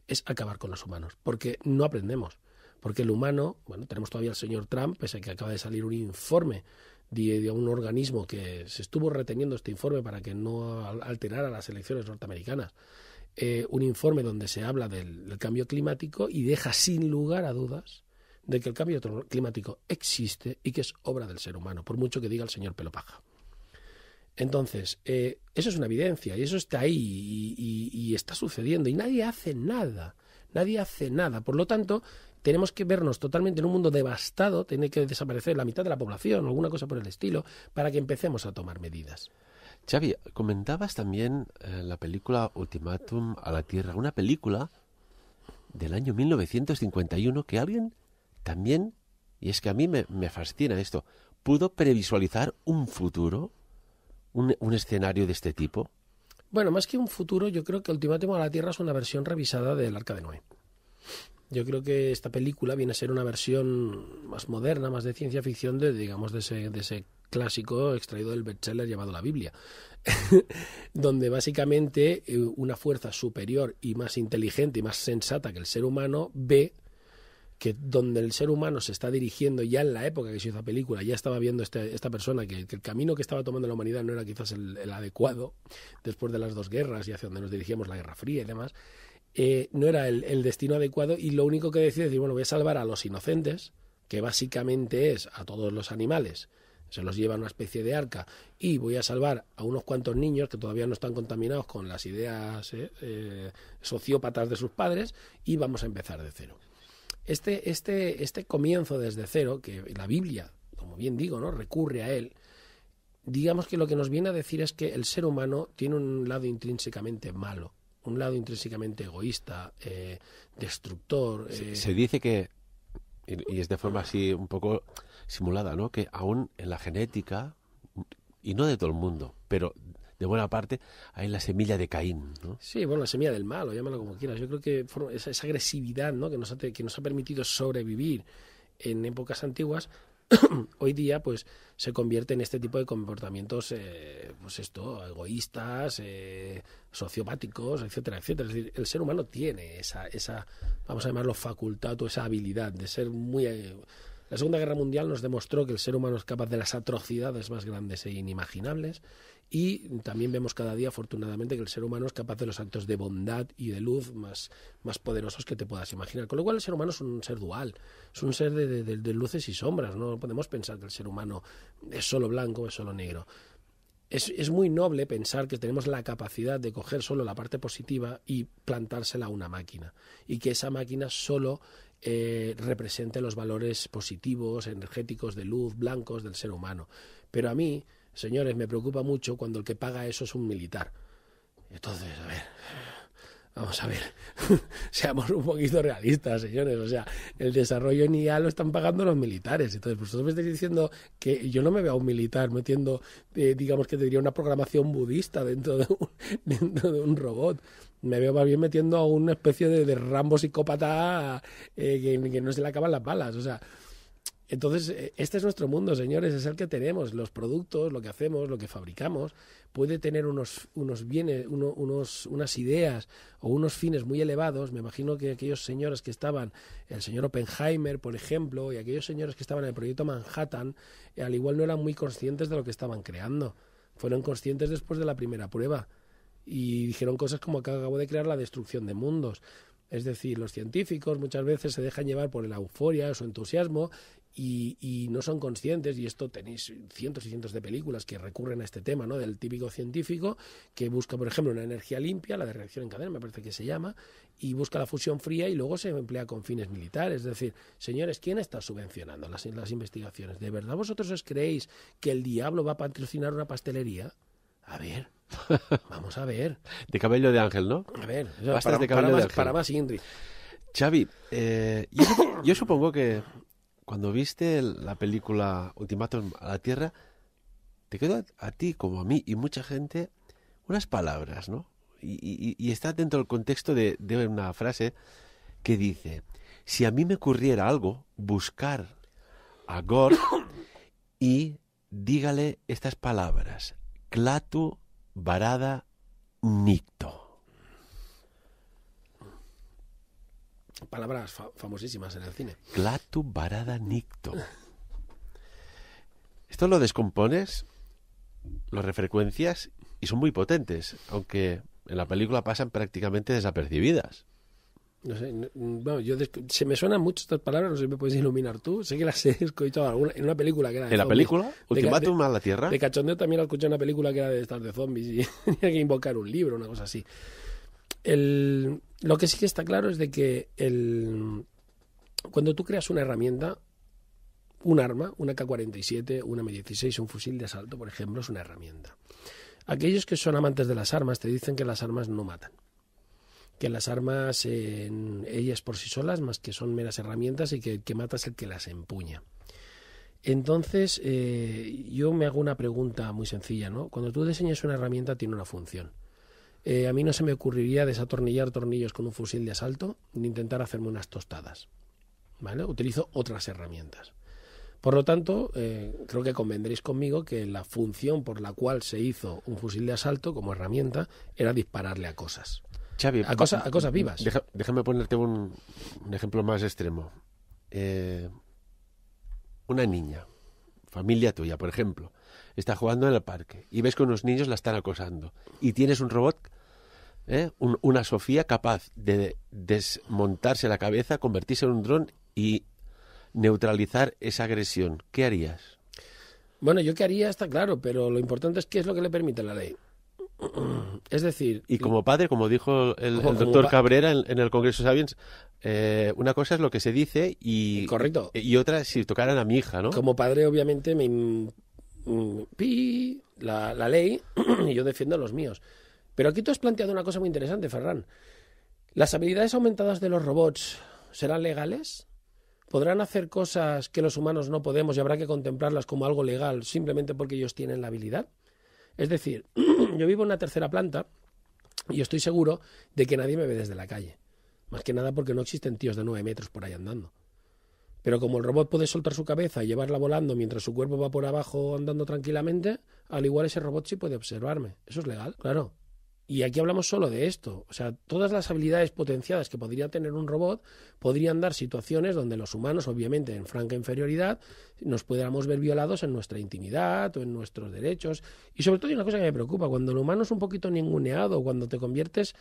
Es acabar con los humanos, porque no aprendemos. Porque el humano, bueno, tenemos todavía al señor Trump, pese a que acaba de salir un informe de un organismo que se estuvo reteniendo este informe para que no alterara las elecciones norteamericanas, un informe donde se habla del cambio climático y deja sin lugar a dudas de que el cambio climático existe y que es obra del ser humano, por mucho que diga el señor Pelopaja. Entonces, eso es una evidencia y eso está ahí y está sucediendo y nadie hace nada. Nadie hace nada. Por lo tanto, tenemos que vernos totalmente en un mundo devastado, tiene que desaparecer la mitad de la población o alguna cosa por el estilo para que empecemos a tomar medidas. Xavi, comentabas también la película Ultimátum a la Tierra, una película del año 1951 que alguien también, y es que a mí me fascina esto, pudo previsualizar un futuro, un escenario de este tipo. Bueno, más que un futuro, yo creo que Ultimátum a la Tierra es una versión revisada del Arca de Noé. Yo creo que esta película viene a ser una versión más moderna, más de ciencia ficción, de ese clásico extraído del bestseller llamado la Biblia, donde básicamente una fuerza superior y más inteligente y más sensata que el ser humano ve que donde el ser humano se está dirigiendo, ya en la época que se hizo la película, ya estaba viendo esta persona que el camino que estaba tomando la humanidad no era quizás el adecuado después de las dos guerras y hacia donde nos dirigíamos, la Guerra Fría y demás, no era el destino adecuado, y lo único que decide es decir, bueno, voy a salvar a los inocentes, que básicamente es a todos los animales, se los lleva a una especie de arca, y voy a salvar a unos cuantos niños que todavía no están contaminados con las ideas sociópatas de sus padres, y vamos a empezar de cero. Este comienzo desde cero, que la Biblia, como bien digo, ¿no?, recurre a él, digamos que lo que nos viene a decir es que el ser humano tiene un lado intrínsecamente malo, un lado intrínsecamente egoísta, destructor. Se dice que, y es de forma así un poco simulada, ¿no?, que aún en la genética, y no de todo el mundo, pero de buena parte, hay la semilla de Caín, ¿no? Sí, bueno, la semilla del mal, o llámalo como quieras. Yo creo que esa agresividad, ¿no?, que nos ha permitido sobrevivir en épocas antiguas, hoy día pues se convierte en este tipo de comportamientos egoístas, sociopáticos, etcétera, etcétera. Es decir, el ser humano tiene esa vamos a llamarlo facultad o esa habilidad de ser muy... La Segunda Guerra Mundial nos demostró que el ser humano es capaz de las atrocidades más grandes e inimaginables, Y también vemos cada día, afortunadamente, que el ser humano es capaz de los actos de bondad y de luz más poderosos que te puedas imaginar. Con lo cual el ser humano es un ser dual, es un ser de luces y sombras. No podemos pensar que el ser humano es solo blanco o es solo negro. Es muy noble pensar que tenemos la capacidad de coger solo la parte positiva y plantársela a una máquina, y que esa máquina solo represente los valores positivos, energéticos, de luz, blancos del ser humano. Pero a mí, señores, me preocupa mucho cuando el que paga eso es un militar. Entonces, a ver, vamos a ver, seamos un poquito realistas, señores. O sea, el desarrollo en IA lo están pagando los militares. Entonces, vosotros me estáis diciendo que yo no me veo a un militar metiendo, digamos que tendría una programación budista dentro de un robot. Me veo más bien metiendo a una especie de Rambo psicópata que no se le acaban las balas. O sea, entonces, este es nuestro mundo, señores, es el que tenemos. Los productos, lo que hacemos, lo que fabricamos, puede tener unos bienes, unas ideas o unos fines muy elevados. Me imagino que aquellos señores que estaban, el señor Oppenheimer, por ejemplo, y aquellos señores que estaban en el proyecto Manhattan, al igual no eran muy conscientes de lo que estaban creando. Fueron conscientes después de la primera prueba y dijeron cosas como que acabo de crear la destrucción de mundos. Es decir, los científicos muchas veces se dejan llevar por la euforia, su entusiasmo, y no son conscientes, y esto tenéis cientos y cientos de películas que recurren a este tema, ¿no? Del típico científico que busca, por ejemplo, una energía limpia, la de reacción en cadena, me parece que se llama, y busca la fusión fría y luego se emplea con fines militares. Es decir, señores, ¿quién está subvencionando las investigaciones? ¿De verdad vosotros os creéis que el diablo va a patrocinar una pastelería? A ver, vamos a ver. De cabello de ángel, ¿no? A ver, para más Inri. Xavi, yo supongo que cuando viste la película Ultimátum a la Tierra, te quedó a ti, como a mí y mucha gente, unas palabras, ¿no? Y está dentro del contexto de una frase que dice: si a mí me ocurriera algo, buscar a Gore y dígale estas palabras: Klaatu barada nikto. Palabras famosísimas en el cine. Klaatu barada nikto. Esto lo descompones, lo refrecuencias y son muy potentes, aunque en la película pasan prácticamente desapercibidas. No sé, se me suenan mucho estas palabras, no sé si me puedes iluminar tú. Sé que las he escuchado en una película que era de ¿En la zombies. película? ¿Ultimátum a la Tierra? De cachondeo también la escuché en una película que era de estas de zombies y tenía que invocar un libro, una cosa así. Lo que sí que está claro es de que cuando tú creas una herramienta, un arma, una K-47, una M16, un fusil de asalto, por ejemplo, es una herramienta. Aquellos que son amantes de las armas te dicen que las armas no matan, que las armas, ellas por sí solas, más que son meras herramientas, y que el que mata es el que las empuña. Entonces, yo me hago una pregunta muy sencilla, ¿no? Cuando tú diseñas una herramienta, tiene una función. A mí no se me ocurriría desatornillar tornillos con un fusil de asalto ni intentar hacerme unas tostadas, ¿vale? Utilizo otras herramientas. Por lo tanto, creo que convendréis conmigo que la función por la cual se hizo un fusil de asalto como herramienta era dispararle a cosas. Xavi, a cosas vivas. Déjame ponerte un ejemplo más extremo. Una niña, familia tuya, por ejemplo, está jugando en el parque y ves que unos niños la están acosando y tienes un robot, una Sofía capaz de desmontarse la cabeza, convertirse en un dron y neutralizar esa agresión. ¿Qué harías? Bueno, yo qué haría está claro, pero lo importante es qué es lo que le permite la ley. Es decir... Y como padre, como dijo el doctor Cabrera en el Congreso Sapiens, una cosa es lo que se dice y, correcto. Y otra si tocaran a mi hija, ¿no? Como padre, obviamente, la ley y yo defiendo a los míos. Pero aquí tú has planteado una cosa muy interesante, Ferran. ¿Las habilidades aumentadas de los robots serán legales? ¿Podrán hacer cosas que los humanos no podemos y habrá que contemplarlas como algo legal simplemente porque ellos tienen la habilidad? Es decir, yo vivo en una tercera planta y estoy seguro de que nadie me ve desde la calle. Más que nada porque no existen tíos de 9 metros por ahí andando. Pero como el robot puede soltar su cabeza y llevarla volando mientras su cuerpo va por abajo andando tranquilamente, al igual ese robot sí puede observarme. Eso es legal, claro. Y aquí hablamos solo de esto. O sea, todas las habilidades potenciadas que podría tener un robot podrían dar situaciones donde los humanos, obviamente en franca inferioridad, nos pudiéramos ver violados en nuestra intimidad o en nuestros derechos. Y sobre todo hay una cosa que me preocupa, cuando el humano es un poquito ninguneado, cuando te conviertes,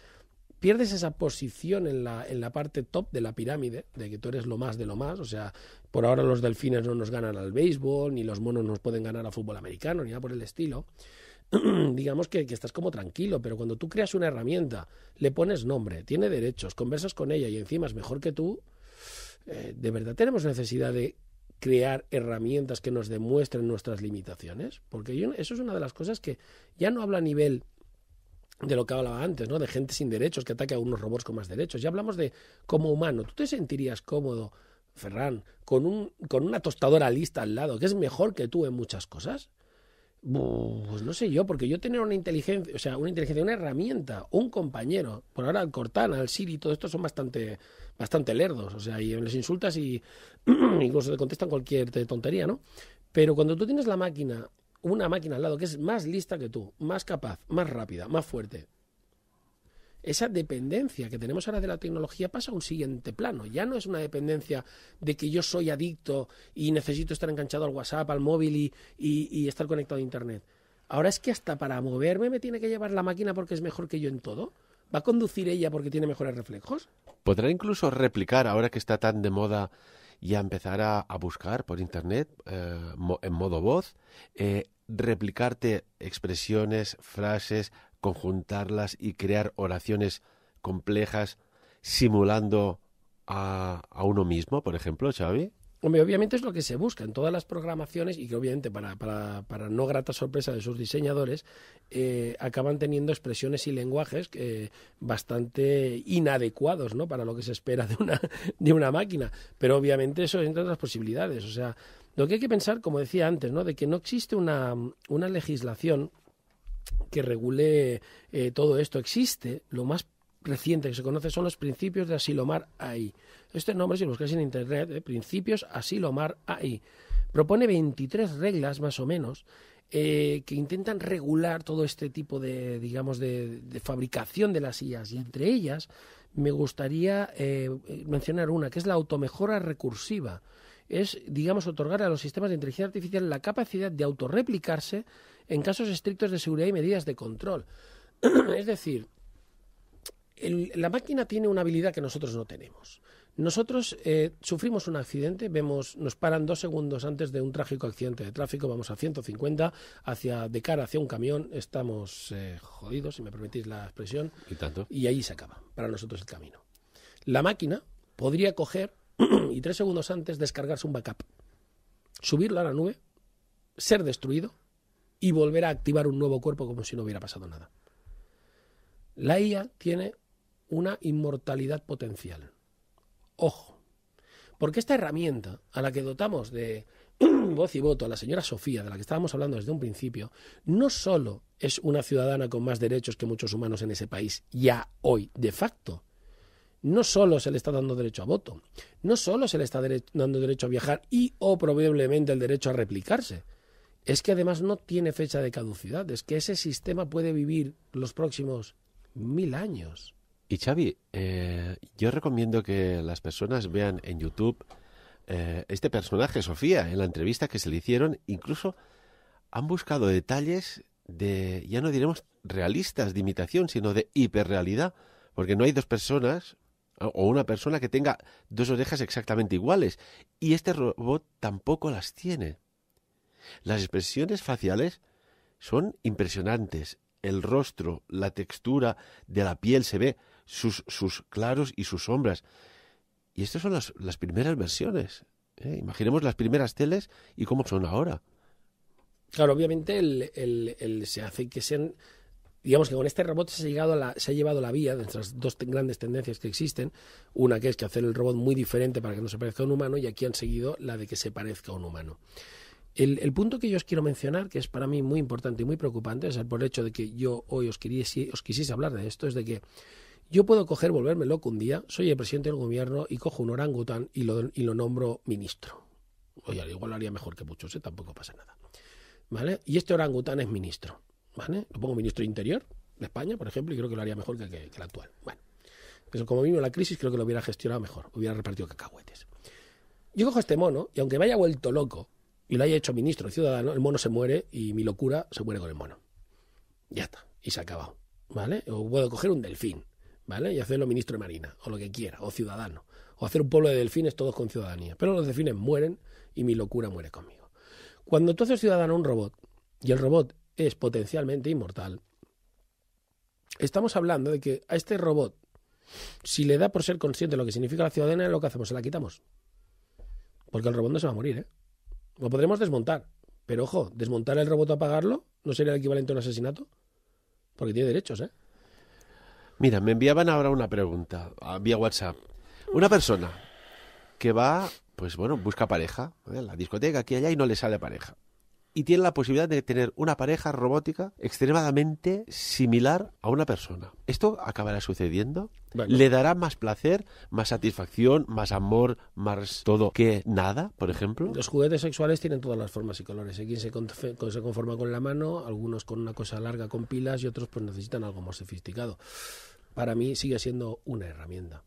pierdes esa posición en la parte top de la pirámide, de que tú eres lo más de lo más. O sea, por ahora los delfines no nos ganan al béisbol, ni los monos nos pueden ganar a fútbol americano, ni nada por el estilo. Digamos que estás como tranquilo, pero cuando tú creas una herramienta, le pones nombre, tiene derechos, conversas con ella y encima es mejor que tú, ¿de verdad tenemos necesidad de crear herramientas que nos demuestren nuestras limitaciones? Porque eso es una de las cosas que ya no habla a nivel de lo que hablaba antes, ¿no? De gente sin derechos que ataque a unos robots con más derechos. Ya hablamos de como humano. ¿Tú te sentirías cómodo, Ferran, con una tostadora lista al lado, que es mejor que tú en muchas cosas? Pues no sé yo, porque yo tener una inteligencia, una herramienta, un compañero, por ahora el Cortana, el Siri, todo esto son bastante lerdos, o sea, y les insultas y incluso te contestan cualquier tontería, ¿no? Pero cuando tú tienes una máquina al lado que es más lista que tú, más capaz, más rápida, más fuerte, esa dependencia que tenemos ahora de la tecnología pasa a un siguiente plano. Ya no es una dependencia de que yo soy adicto y necesito estar enganchado al WhatsApp, al móvil y estar conectado a Internet. Ahora es que hasta para moverme me tiene que llevar la máquina porque es mejor que yo en todo. ¿Va a conducir ella porque tiene mejores reflejos? ¿Podrá incluso replicar, ahora que está tan de moda, y a empezar a buscar por Internet en modo voz, replicarte expresiones, frases, conjuntarlas y crear oraciones complejas simulando a uno mismo, por ejemplo, Xavi? Hombre, obviamente es lo que se busca en todas las programaciones y que obviamente para no grata sorpresa de sus diseñadores acaban teniendo expresiones y lenguajes bastante inadecuados, ¿no? Para lo que se espera de una máquina. Pero obviamente eso entra en las posibilidades. O sea, lo que hay que pensar, como decía antes, ¿no? De que no existe una legislación que regule todo esto. Existe, lo más reciente que se conoce son los principios de Asilomar AI. Este nombre, si lo buscáis en Internet, Principios Asilomar AI. Propone 23 reglas, más o menos, que intentan regular todo este tipo de, digamos, de fabricación de las IAs. Y entre ellas me gustaría mencionar una, que es la automejora recursiva. Es, digamos, otorgar a los sistemas de inteligencia artificial la capacidad de autorreplicarse en casos estrictos de seguridad y medidas de control. Es decir, la máquina tiene una habilidad que nosotros no tenemos. Nosotros sufrimos un accidente, nos paran 2 segundos antes de un trágico accidente de tráfico, vamos a 150 de cara hacia un camión, estamos jodidos, si me permitís la expresión, ¿Y tanto? Y ahí se acaba para nosotros el camino. La máquina podría coger y 3 segundos antes descargarse un backup, subirlo a la nube, ser destruido y volver a activar un nuevo cuerpo como si no hubiera pasado nada. La IA tiene una inmortalidad potencial. Ojo, porque esta herramienta a la que dotamos de voz y voto a la señora Sofía, de la que estábamos hablando desde un principio, no solo es una ciudadana con más derechos que muchos humanos en ese país, ya hoy, de facto. No solo se le está dando derecho a voto, no solo se le está dando derecho a viajar o probablemente el derecho a replicarse. Es que además no tiene fecha de caducidad, es que ese sistema puede vivir los próximos 1000 años. Y Xavi, yo recomiendo que las personas vean en YouTube este personaje, Sofía, en la entrevista que se le hicieron. Incluso han buscado detalles de, ya no diremos realistas de imitación, sino de hiperrealidad, porque no hay 2 personas o una persona que tenga 2 orejas exactamente iguales, y este robot tampoco las tiene. Las expresiones faciales son impresionantes. El rostro, la textura de la piel se ve, sus claros y sus sombras. Y estas son las primeras versiones. Imaginemos las primeras teles y cómo son ahora. Claro, obviamente se hace que sean... Digamos que con este robot se ha llevado la vía de estas 2 grandes tendencias que existen. Una que es que hacer el robot muy diferente para que no se parezca a un humano, y aquí han seguido la de que se parezca a un humano. El punto que yo os quiero mencionar, que es para mí muy importante y muy preocupante, es por el hecho de que yo hoy os quisiese hablar de esto, es de que yo puedo volverme loco un día, soy el presidente del gobierno y cojo un orangután y lo nombro ministro. Oye, igual lo haría mejor que muchos, tampoco pasa nada. ¿Vale? Y este orangután es ministro, ¿vale? Lo pongo ministro de Interior, España, por ejemplo, y creo que lo haría mejor que el actual. Bueno, eso como vino la crisis, creo que lo hubiera gestionado mejor, hubiera repartido cacahuetes. Yo cojo este mono, y aunque me haya vuelto loco, y lo haya hecho ministro de Ciudadano, el mono se muere, y mi locura se muere con el mono. Ya está, y se ha acabado, ¿vale? O puedo coger un delfín, ¿vale? Y hacerlo ministro de Marina, o lo que quiera, o ciudadano. O hacer un pueblo de delfines todos con ciudadanía. Pero los delfines mueren, y mi locura muere conmigo. Cuando tú haces ciudadano a un robot, y el robot es potencialmente inmortal, estamos hablando de que a este robot, si le da por ser consciente de lo que significa la ciudadanía, lo que hacemos, se la quitamos. Porque el robot no se va a morir, ¿eh? Lo podremos desmontar. Pero ojo, desmontar el robot o apagarlo no sería el equivalente a un asesinato. Porque tiene derechos, ¿eh? Mira, me enviaban ahora una pregunta vía WhatsApp. Una persona que va, pues bueno, busca pareja, ¿eh? La discoteca aquí y allá y no le sale pareja. Y tiene la posibilidad de tener una pareja robótica extremadamente similar a una persona. ¿Esto acabará sucediendo? Bueno. ¿Le dará más placer, más satisfacción, más amor, más todo que nada, por ejemplo? Los juguetes sexuales tienen todas las formas y colores. Hay quien se conforma con la mano, algunos con una cosa larga con pilas y otros pues necesitan algo más sofisticado. Para mí sigue siendo una herramienta.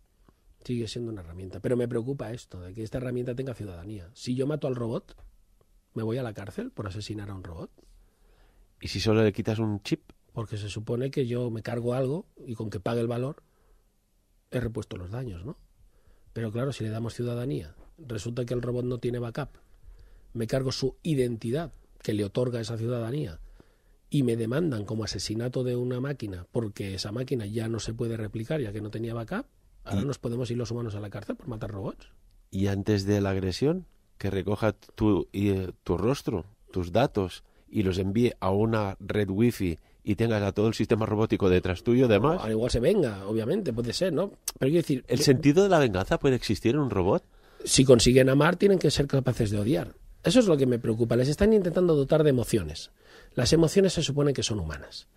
Sigue siendo una herramienta. Pero me preocupa esto, de que esta herramienta tenga ciudadanía. Si yo mato al robot, ¿me voy a la cárcel por asesinar a un robot? ¿Y si solo le quitas un chip? Porque se supone que yo me cargo algo y con que pague el valor he repuesto los daños, ¿no? Pero claro, si le damos ciudadanía, resulta que el robot no tiene backup, me cargo su identidad que le otorga esa ciudadanía y me demandan como asesinato de una máquina porque esa máquina ya no se puede replicar ya que no tenía backup, ahora nos podemos ir los humanos a la cárcel por matar robots. ¿Y antes de la agresión? Que recoja tu rostro, tus datos y los envíe a una red wifi y tengas a todo el sistema robótico detrás tuyo, además. Al igual se venga, obviamente, puede ser, ¿no? Pero quiero decir, ¿El sentido de la venganza puede existir en un robot? Si consiguen amar, tienen que ser capaces de odiar. Eso es lo que me preocupa. Les están intentando dotar de emociones. Las emociones se supone que son humanas.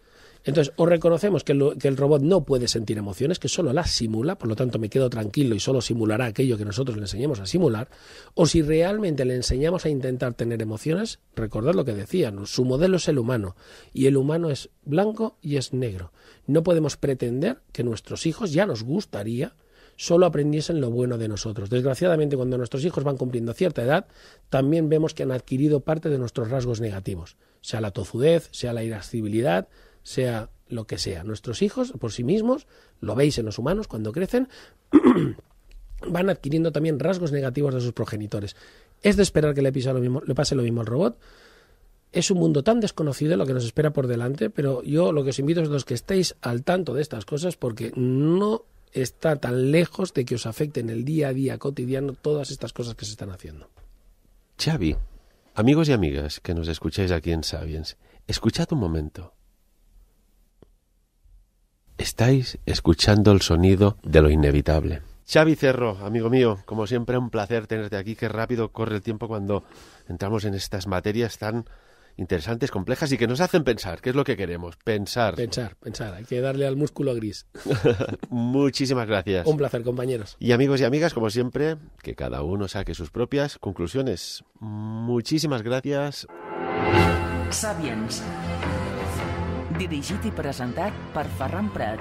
Entonces, o reconocemos que el robot no puede sentir emociones, que solo las simula, por lo tanto me quedo tranquilo y solo simulará aquello que nosotros le enseñemos a simular, o si realmente le enseñamos a intentar tener emociones, recordad lo que decían, su modelo es el humano, y el humano es blanco y es negro. No podemos pretender que nuestros hijos, ya nos gustaría, solo aprendiesen lo bueno de nosotros. Desgraciadamente, cuando nuestros hijos van cumpliendo cierta edad, también vemos que han adquirido parte de nuestros rasgos negativos, sea la tozudez, sea la irascibilidad, sea lo que sea. Nuestros hijos, por sí mismos, lo veis en los humanos cuando crecen, van adquiriendo también rasgos negativos de sus progenitores. Es de esperar que le pase lo mismo al robot. Es un mundo tan desconocido lo que nos espera por delante, pero yo lo que os invito es a los que estéis al tanto de estas cosas porque no está tan lejos de que os afecten el día a día cotidiano todas estas cosas que se están haciendo. Xavi, amigos y amigas que nos escucháis aquí en Sapiens, escuchad un momento. Estáis escuchando el sonido de lo inevitable. Xavi Cerro, amigo mío, como siempre un placer tenerte aquí. Qué rápido corre el tiempo cuando entramos en estas materias tan interesantes, complejas y que nos hacen pensar. ¿Qué es lo que queremos? Pensar. Pensar. Hay que darle al músculo gris. Muchísimas gracias. Un placer, compañeros. Y amigos y amigas, como siempre, que cada uno saque sus propias conclusiones. Muchísimas gracias. Sapiens. Dirigit i presentat per Ferran Prat.